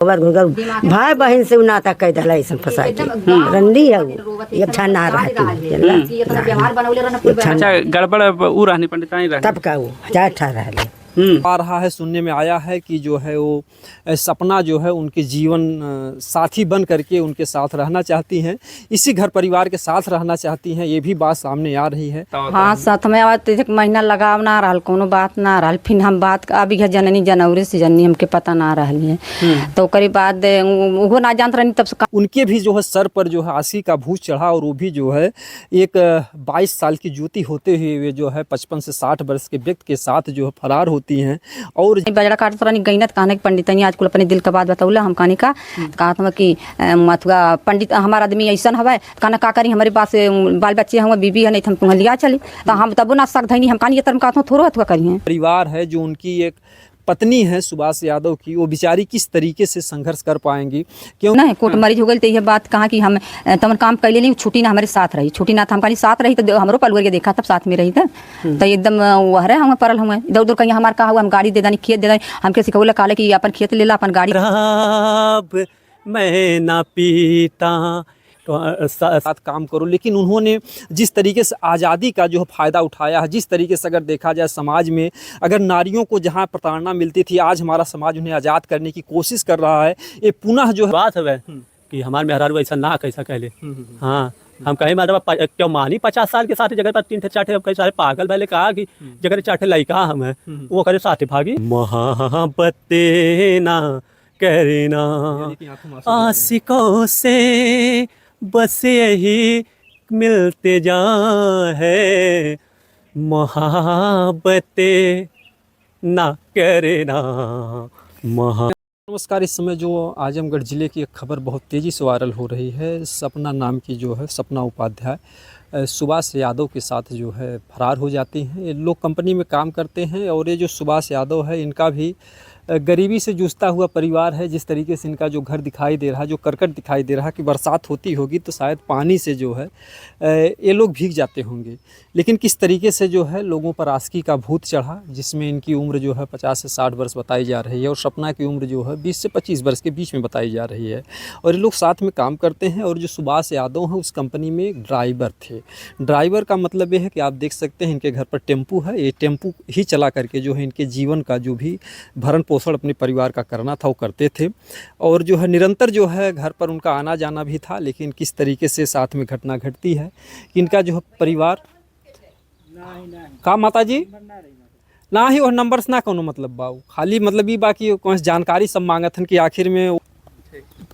भाई बहन से नाता कह दिला ऐसा फंसा के रंडी है वो एक ठा ना रहती अच्छा गड़बड़ ऊ रहनी पंडित तब का वो 1000 ठा रह आ रहा है, सुनने में आया है कि जो है वो सपना जो है उनके जीवन साथी बन करके उनके साथ रहना चाहती हैं, इसी घर परिवार के साथ रहना चाहती हैं। ये भी बात सामने आ रही है। हाँ साथ में आवाज एक महीना लगाव ना रहा, कोनो बात ना रहा, फिर हम बात अभी जननी जनवरी से जननी हमके पता ना रही है तो करीब बाद वो ना जानते रही तब से उनके भी जो है सर पर जो है आंसी का भूत चढ़ा और वो भी जो है एक 22 साल की ज्योति होते हुए वे जो है 55 से 60 वर्ष के व्यक्ति के साथ जो है फरार होती हैं। और बजड़ा काट तो गई ना कहने की पंडित आज कुल अपने दिल का बात बताऊला हम कहने का कहा था कि मथुआ पंडित हमारा आदमी ऐसा हवा कहना का करी हमारे पास बाल बच्चे हुए बीबी है नहीं हम तुम्हें लिया चले तो हम तब ना सक धनी हम कहानी तरह कहता हूँ थोड़ा हथुआ करिए। परिवार है जो उनकी एक पत्नी है सुभाष यादव की, वो बेचारी किस तरीके से संघर्ष कर पाएंगी क्यों नहीं कोर्ट मरीज हो गई तो यह बात कहा कि हम तमन काम कैले नहीं, छुट्टी ना हमारे साथ रही, छुट्टी ना था हम कहीं साथ रही तो हमरो पलवर के देखा तब साथ में रही तो एकदम वह रहे हम परल हुए इधर उधर कहीं हमारे कहा हुआ हम गाड़ी दे दानी खेत दे दानी हमके सिखौला काले कि अपन खेत ले ला अपन गाड़ी मैं ना पीता साथ काम करो। लेकिन उन्होंने जिस तरीके से आज़ादी का जो फ़ायदा उठाया है, जिस तरीके से अगर देखा जाए समाज में अगर नारियों को जहां प्रताड़ना मिलती थी, आज हमारा समाज उन्हें आज़ाद करने की कोशिश कर रहा है। ये पुनः जो बात है कि हमारे मेहरारू ऐसा ना कैसा कहले। हाँ हम कहीं मतलब क्यों मानी 50 साल के साथ जगह पर 3 4 कई सारे पागल पहले कहा कि जगह 4 लड़का हम है वो करे साथ भागी मोहब्बत ना करना आशिकों से बस यही मिलते जा है मोहब्बत ना करना नमस्कार। इस समय जो आजमगढ़ ज़िले की एक खबर बहुत तेज़ी से वायरल हो रही है, सपना नाम की जो है सपना उपाध्याय सुभाष यादव के साथ जो है फरार हो जाती हैं। ये लोग कंपनी में काम करते हैं और ये जो सुभाष यादव है इनका भी गरीबी से जूझता हुआ परिवार है। जिस तरीके से इनका जो घर दिखाई दे रहा है, जो करकट दिखाई दे रहा है कि बरसात होती होगी तो शायद पानी से जो है ये लोग भीग जाते होंगे। लेकिन किस तरीके से जो है लोगों पर आशिकी का भूत चढ़ा, जिसमें इनकी उम्र जो है 50 से 60 वर्ष बताई जा रही है और सपना की उम्र जो है 20 से 25 वर्ष के बीच में बताई जा रही है। और ये लोग साथ में काम करते हैं और जो सुभाष यादव हैं उस कंपनी में एक ड्राइवर थे। ड्राइवर का मतलब ये है कि आप देख सकते हैं इनके घर पर टेम्पू है, ये टेम्पू ही चला करके जो है इनके जीवन का जो भी भरण पोषण अपने परिवार का करना था वो करते थे। और जो है निरंतर जो है घर पर उनका आना जाना भी था। लेकिन किस तरीके से साथ में घटना घटती है कि इनका जो है परिवार का माता जी ना ही और नंबर से ना कोनो मतलब बा, खाली मतलब ये बाकी कौन जानकारी सब मांगत हन कि आखिर में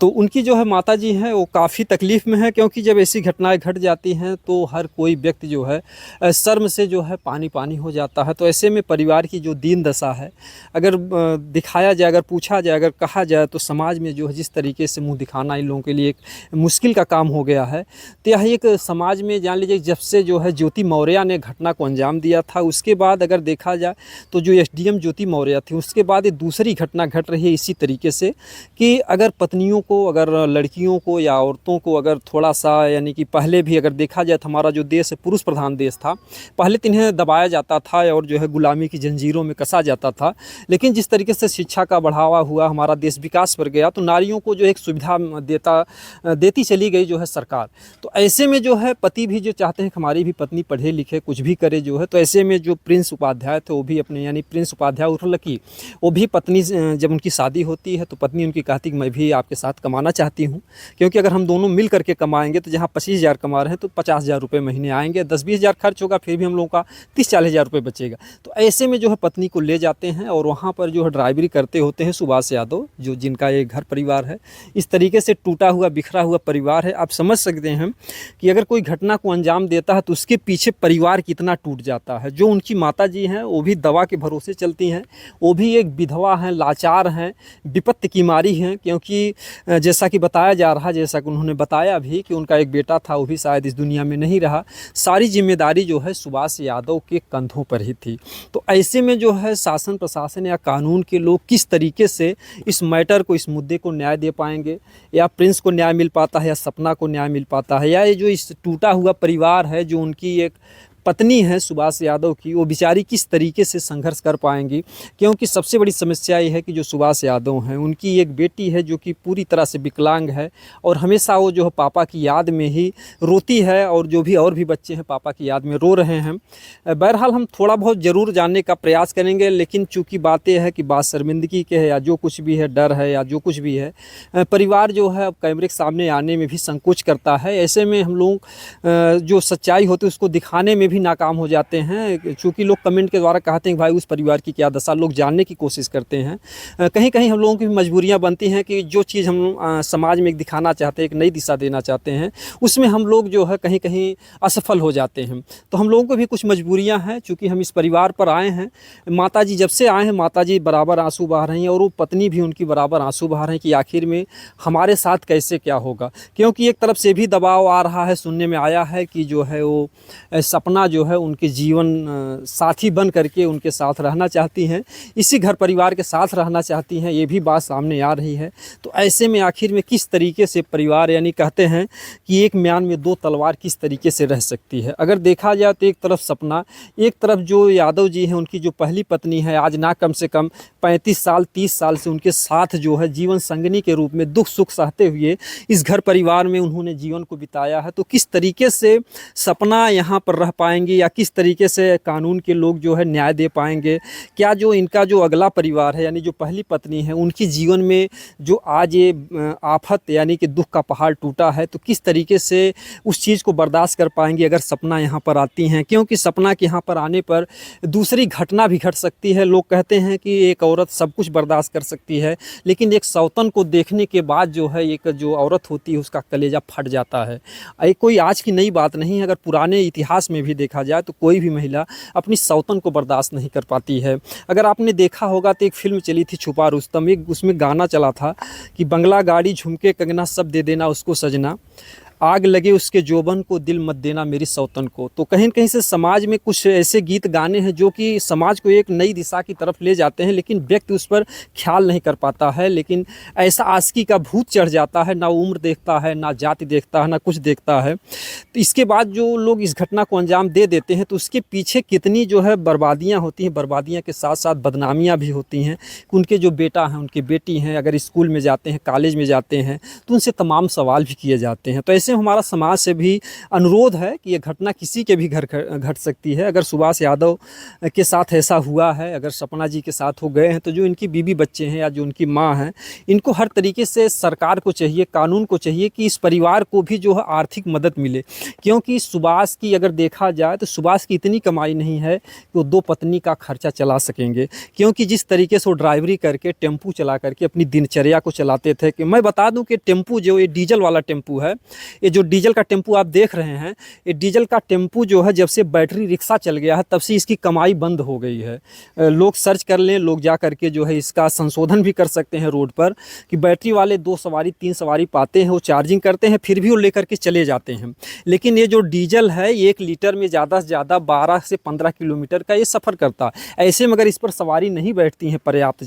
तो उनकी जो है माताजी हैं वो काफ़ी तकलीफ़ में है, क्योंकि जब ऐसी घटनाएं घट जाती हैं तो हर कोई व्यक्ति जो है शर्म से जो है पानी पानी हो जाता है। तो ऐसे में परिवार की जो दीन दशा है अगर दिखाया जाए, अगर पूछा जाए, अगर कहा जाए तो समाज में जो है जिस तरीके से मुंह दिखाना इन लोगों के लिए एक मुश्किल का काम हो गया है। तो यह एक समाज में जान लीजिए जब से जो है ज्योति मौर्य ने घटना को अंजाम दिया था उसके बाद अगर देखा जाए तो जो SDM ज्योति मौर्य थी उसके बाद ये दूसरी घटना घट रही है इसी तरीके से कि अगर पत्नियों को, अगर लड़कियों को या औरतों को अगर थोड़ा सा यानी कि पहले भी अगर देखा जाए तो हमारा जो देश है पुरुष प्रधान देश था, पहले तो इन्हें दबाया जाता था और जो है गुलामी की जंजीरों में कसा जाता था। लेकिन जिस तरीके से शिक्षा का बढ़ावा हुआ, हमारा देश विकास पर गया तो नारियों को जो एक सुविधा देती चली गई जो है सरकार। तो ऐसे में जो है पति भी जो चाहते हैं कि हमारी भी पत्नी पढ़े लिखे कुछ भी करे जो है, तो ऐसे में जो प्रिंस उपाध्याय थे वो भी अपने यानी प्रिंस उपाध्याय उर्फलकी वो भी पत्नी जब उनकी शादी होती है तो पत्नी उनकी कहती कि मैं भी आपके साथ कमाना चाहती हूँ, क्योंकि अगर हम दोनों मिल करके कमाएंगे तो जहाँ 25,000 कमा रहे हैं तो 50,000 रुपये महीने आएंगे, 10-20 हज़ार खर्च होगा फिर भी हम लोगों का 30-40 हज़ार रुपये बचेगा। तो ऐसे में जो है पत्नी को ले जाते हैं और वहाँ पर जो है ड्राइवरी करते होते हैं सुभाष यादव, जो जिनका ये घर परिवार है। इस तरीके से टूटा हुआ बिखरा हुआ परिवार है। आप समझ सकते हैं कि अगर कोई घटना को अंजाम देता है तो उसके पीछे परिवार कितना टूट जाता है। जो उनकी माता जी हैं वो भी दवा के भरोसे चलती हैं, वो भी एक विधवा हैं, लाचार हैं, विपत्ति की मारी हैं, क्योंकि जैसा कि बताया जा रहा, जैसा कि उन्होंने बताया भी कि उनका एक बेटा था वो भी शायद इस दुनिया में नहीं रहा। सारी जिम्मेदारी जो है सुभाष यादव के कंधों पर ही थी। तो ऐसे में जो है शासन प्रशासन या कानून के लोग किस तरीके से इस मैटर को, इस मुद्दे को न्याय दे पाएंगे, या प्रिंस को न्याय मिल पाता है, या सपना को न्याय मिल पाता है, या ये जो इस टूटा हुआ परिवार है जो उनकी एक पत्नी है सुभाष यादव की, वो बेचारी किस तरीके से संघर्ष कर पाएंगी, क्योंकि सबसे बड़ी समस्या ये है कि जो सुभाष यादव हैं उनकी एक बेटी है जो कि पूरी तरह से विकलांग है और हमेशा वो जो है पापा की याद में ही रोती है, और जो भी और भी बच्चे हैं पापा की याद में रो रहे हैं। बहरहाल हम थोड़ा बहुत ज़रूर जानने का प्रयास करेंगे, लेकिन चूँकि बात यह है कि बात शर्मिंदगी के है या जो कुछ भी है, डर है या जो कुछ भी है, परिवार जो है अब कैमरे के सामने आने में भी संकोच करता है। ऐसे में हम लोग जो सच्चाई होती है उसको दिखाने में भी नाकाम हो जाते हैं, चूँकि लोग कमेंट के द्वारा कहते हैं कि भाई उस परिवार की क्या दशा, लोग जानने की कोशिश करते हैं। कहीं कहीं हम लोगों की मजबूरियाँ बनती हैं कि जो चीज़ हम समाज में दिखाना चाहते हैं, एक नई दिशा देना चाहते हैं, उसमें हम लोग जो है कहीं कहीं असफल हो जाते हैं। तो हम लोगों को भी कुछ मजबूरियाँ हैं, चूँकि हम इस परिवार पर आए हैं। माताजी जब से आए हैं माताजी बराबर आंसू बहा रही हैं, और वो पत्नी भी उनकी बराबर आंसू बहा रही हैं कि आखिर में हमारे साथ कैसे क्या होगा, क्योंकि एक तरफ से भी दबाव आ रहा है, सुनने में आया है कि जो है वो सपना जो है उनके जीवन साथी बन करके उनके साथ रहना चाहती हैं, इसी घर परिवार के साथ रहना चाहती हैं, ये भी बात सामने आ रही है। तो ऐसे में आखिर में किस तरीके से परिवार, यानी कहते हैं कि एक म्यान में दो तलवार किस तरीके से रह सकती है। अगर देखा जाए तो एक तरफ सपना, एक तरफ जो यादव जी हैं उनकी जो पहली पत्नी है, आज ना कम से कम 35 साल 30 साल से उनके साथ जो है जीवन संगनी के रूप में दुख सुख सहते हुए इस घर परिवार में उन्होंने जीवन को बिताया है। तो किस तरीके से सपना यहाँ पर रह पाएंगे, या किस तरीके से कानून के लोग जो है न्याय दे पाएंगे, क्या जो इनका जो अगला परिवार है यानी जो पहली पत्नी है उनकी जीवन में जो आज ये आफत यानी कि दुख का पहाड़ टूटा है, तो किस तरीके से उस चीज़ को बर्दाश्त कर पाएंगे अगर सपना यहाँ पर आती हैं, क्योंकि सपना के यहाँ पर आने पर दूसरी घटना भी घट सकती है। लोग कहते हैं कि एक औरत सब कुछ बर्दाश्त कर सकती है, लेकिन एक सौतन को देखने के बाद जो है एक जो औरत होती है उसका कलेजा फट जाता है। ये कोई आज की नई बात नहीं है, अगर पुराने इतिहास में भी देखा जाए तो कोई भी महिला अपनी सौतन को बर्दाश्त नहीं कर पाती है। अगर आपने देखा होगा तो एक फिल्म चली थी छुपा रुस्तम, एक उसमें गाना चला था कि बंगला गाड़ी झुमके कंगना सब दे देना उसको सजना, आग लगे उसके जोबन को दिल मत देना मेरी सौतन को। तो कहीं न कहीं से समाज में कुछ ऐसे गीत गाने हैं जो कि समाज को एक नई दिशा की तरफ ले जाते हैं, लेकिन व्यक्ति उस पर ख्याल नहीं कर पाता है। लेकिन ऐसा आशिकी का भूत चढ़ जाता है, ना उम्र देखता है, ना जाति देखता है, ना कुछ देखता है। तो इसके बाद जो लोग इस घटना को अंजाम दे देते हैं तो उसके पीछे कितनी जो है बर्बादियाँ होती हैं, बर्बादियाँ के साथ साथ बदनामियाँ भी होती हैं। उनके जो बेटा हैं, उनकी बेटी हैं, अगर स्कूल में जाते हैं, कॉलेज में जाते हैं तो उनसे तमाम सवाल भी किए जाते हैं। तो ऐसे हमारा समाज से भी अनुरोध है कि ये घटना किसी के भी घर घट सकती है। अगर सुभाष यादव के साथ ऐसा हुआ है, अगर सपना जी के साथ हो गए हैं, तो जो इनकी बीवी बच्चे हैं या जो उनकी माँ हैं, इनको हर तरीके से सरकार को चाहिए, कानून को चाहिए कि इस परिवार को भी जो है आर्थिक मदद मिले, क्योंकि सुभाष की अगर देखा जाए तो सुभाष की इतनी कमाई नहीं है कि वो दो पत्नी का खर्चा चला सकेंगे, क्योंकि जिस तरीके से वो ड्राइवरी करके टेम्पू चला करके अपनी दिनचर्या को चलाते थे। कि मैं बता दूं कि टेम्पू जो ये डीजल वाला टेम्पू है, ये जो डीजल का टेम्पू आप देख रहे हैं, ये डीजल का टेम्पू जो है जब से बैटरी रिक्शा चल गया है तब से इसकी कमाई बंद हो गई है। लोग सर्च कर लें, लोग जा करके जो है इसका संशोधन भी कर सकते हैं रोड पर, कि बैटरी वाले 2 सवारी 3 सवारी पाते हैं, वो चार्जिंग करते हैं, फिर भी वो लेकर के चले जाते हैं। लेकिन ये जो डीजल है 1 लीटर में ज़्यादा से ज़्यादा 12 से 15 किलोमीटर का ये सफ़र करता है। ऐसे में अगर इस पर सवारी नहीं बैठती हैं पर्याप्त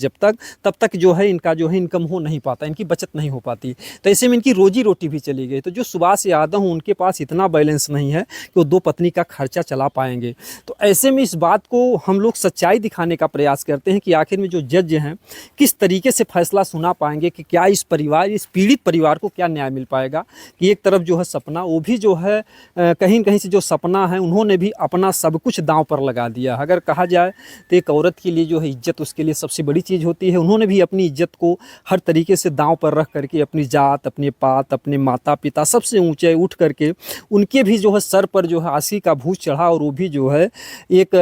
तब तक जो है इनका जो है इनकम हो नहीं पाता, इनकी बचत नहीं हो पाती। तो ऐसे में इनकी रोजी रोटी भी चली गई। तो जो सुभाष यादव उनके पास इतना बैलेंस नहीं है कि वो 2 पत्नी का खर्चा चला पाएंगे। तो ऐसे में इस बात को हम लोग सच्चाई दिखाने का प्रयास करते हैं कि आखिर में जो जज हैं किस तरीके से फैसला सुना पाएंगे, कि क्या इस परिवार, इस पीड़ित परिवार को क्या न्याय मिल पाएगा। कि एक तरफ जो है सपना, वो भी जो है कहीं कहीं से जो सपना है उन्होंने भी अपना सब कुछ दांव पर लगा दिया। अगर कहा जाए तो एक औरत के लिए जो है इज्जत उसके लिए सबसे बड़ी चीज़ होती है। उन्होंने भी अपनी इज्जत को हर तरीके से दांव पर रख करके अपनी जात, अपने पात, अपने माता पिता सबसे ऊँचे उठ करके उनके भी जो है सर पर जो है आशी का भूत चढ़ा, और वो भी जो है एक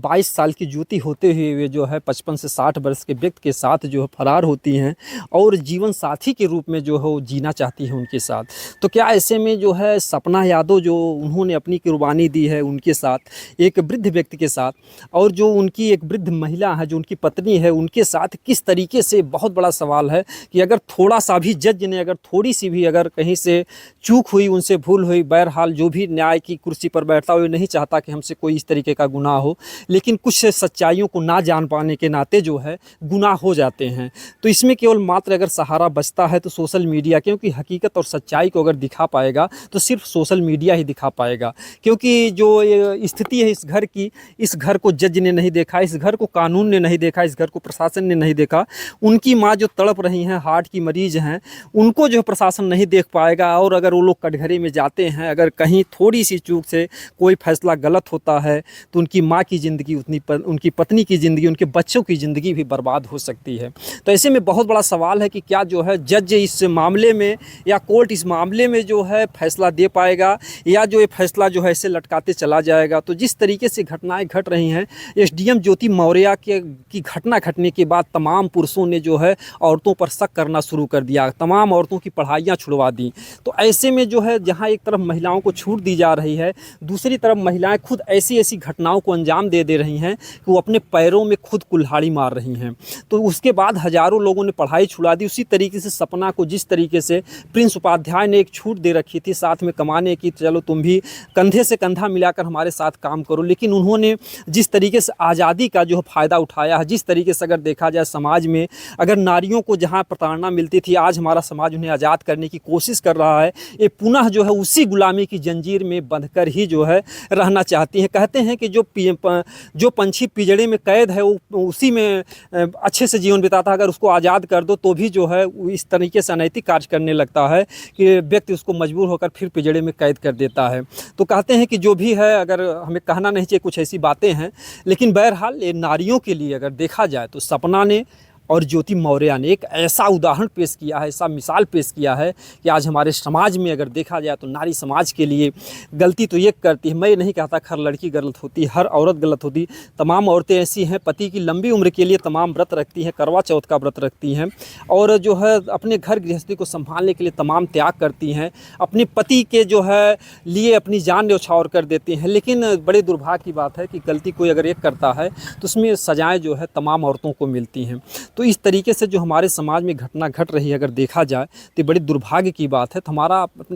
22 साल की ज्योति होते हुए वे जो है 55 से 60 वर्ष के व्यक्ति के साथ जो है फरार होती हैं और जीवन साथी के रूप में जो है वो जीना चाहती है उनके साथ। तो क्या ऐसे में जो है सपना यादव जो उन्होंने अपनी कुर्बानी दी है उनके साथ, एक वृद्ध व्यक्ति के साथ, और जो उनकी एक वृद्ध महिला है जो उनकी पत्नी है उनके साथ किस तरीके से, बहुत बड़ा सवाल है कि अगर थोड़ा सा भी जज ने अगर थोड़ी सी भी अगर कहीं से चूक चूक हुई, उनसे भूल हुई, बहरहाल जो भी न्याय की कुर्सी पर बैठता हो नहीं चाहता कि हमसे कोई इस तरीके का गुनाह हो, लेकिन कुछ सच्चाइयों को ना जान पाने के नाते जो है गुनाह हो जाते हैं। तो इसमें केवल मात्र अगर सहारा बचता है तो सोशल मीडिया, क्योंकि हकीकत और सच्चाई को अगर दिखा पाएगा तो सिर्फ सोशल मीडिया ही दिखा पाएगा। क्योंकि जो ये स्थिति है इस घर की, इस घर को जज ने नहीं देखा, इस घर को कानून ने नहीं देखा, इस घर को प्रशासन ने नहीं देखा। उनकी माँ जो तड़प रही हैं, हार्ट की मरीज हैं, उनको जो प्रशासन नहीं देख पाएगा। और अगर वो लोग कटघरे में जाते हैं, अगर कहीं थोड़ी सी चूक से कोई फैसला गलत होता है तो उनकी माँ की ज़िंदगी, उनकी पत्नी की ज़िंदगी, उनके बच्चों की ज़िंदगी भी बर्बाद हो सकती है। तो ऐसे में बहुत बड़ा सवाल है कि क्या जो है जज इस मामले में या कोर्ट इस मामले में जो है फैसला दे पाएगा, या जो ये फैसला जो है इसे लटकाते चला जाएगा। तो जिस तरीके से घटनाएं घट रही हैं, एसडीएम ज्योति मौर्य की घटना घटने के बाद तमाम पुरुषों ने जो है औरतों पर शक करना शुरू कर दिया, तमाम औरतों की पढ़ाइयाँ छुड़वा दी। तो ऐसे में जो है जहाँ एक तरफ महिलाओं को छूट दी जा रही है, दूसरी तरफ महिलाएं खुद ऐसी ऐसी घटनाओं को अंजाम दे रही हैं कि वो अपने पैरों में खुद कुल्हाड़ी मार रही हैं। तो उसके बाद हज़ारों लोगों ने पढ़ाई छुड़ा दी। उसी तरीके से सपना को जिस तरीके से प्रिंस उपाध्याय ने एक छूट दे रखी थी साथ में कमाने की, चलो तुम भी कंधे से कंधा मिलाकर हमारे साथ काम करो, लेकिन उन्होंने जिस तरीके से आज़ादी का जो फ़ायदा उठाया है, जिस तरीके से अगर देखा जाए समाज में अगर नारियों को जहाँ प्रताड़ना मिलती थी, आज हमारा समाज उन्हें आज़ाद करने की कोशिश कर रहा है। ये पुनः जो है उसी गुलामी की जंजीर में बंधकर ही जो है रहना चाहती हैं। कहते हैं कि जो पंछी पिंजड़े में कैद है वो उसी में अच्छे से जीवन बिताता है, अगर उसको आज़ाद कर दो तो भी जो है इस तरीके से अनैतिक कार्य करने लगता है कि व्यक्ति उसको मजबूर होकर फिर पिंजड़े में कैद कर देता है। तो कहते हैं कि जो भी है, अगर हमें कहना नहीं चाहिए, कुछ ऐसी बातें हैं, लेकिन बहरहाल ये नारियों के लिए अगर देखा जाए तो सपना ने और ज्योति मौर्य ने एक ऐसा उदाहरण पेश किया है, ऐसा मिसाल पेश किया है कि आज हमारे समाज में अगर देखा जाए तो नारी समाज के लिए गलती तो ये करती है। मैं ये नहीं कहता हर लड़की गलत होती, हर औरत गलत होती, तमाम औरतें ऐसी हैं पति की लंबी उम्र के लिए तमाम व्रत रखती हैं, करवा चौथ का व्रत रखती हैं और जो है अपने घर गृहस्थी को संभालने के लिए तमाम त्याग करती हैं, अपने पति के जो है लिए अपनी जान न्यौछावर कर देती हैं। लेकिन बड़े दुर्भाग्य की बात है कि गलती कोई अगर एक करता है तो उसमें सजाएँ जो है तमाम औरतों को मिलती हैं। तो इस तरीके से जो हमारे समाज में घटना घट रही है अगर देखा जाए तो बड़ी दुर्भाग्य की बात है। तो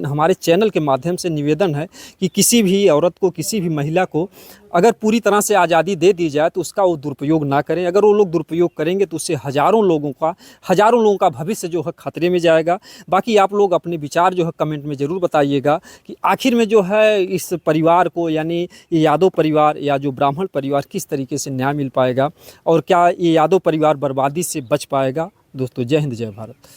हमारे चैनल के माध्यम से निवेदन है कि किसी भी औरत को, किसी भी महिला को अगर पूरी तरह से आज़ादी दे दी जाए तो उसका वो दुरुपयोग ना करें। अगर वो लोग दुरुपयोग करेंगे तो उससे हज़ारों लोगों का भविष्य जो है खतरे में जाएगा। बाकी आप लोग अपने विचार जो है कमेंट में ज़रूर बताइएगा कि आखिर में जो है इस परिवार को, यानी ये यादव परिवार या जो ब्राह्मण परिवार, किस तरीके से न्याय मिल पाएगा और क्या ये यादव परिवार बर्बादी से बच पाएगा। दोस्तों, जय हिंद, जय भारत।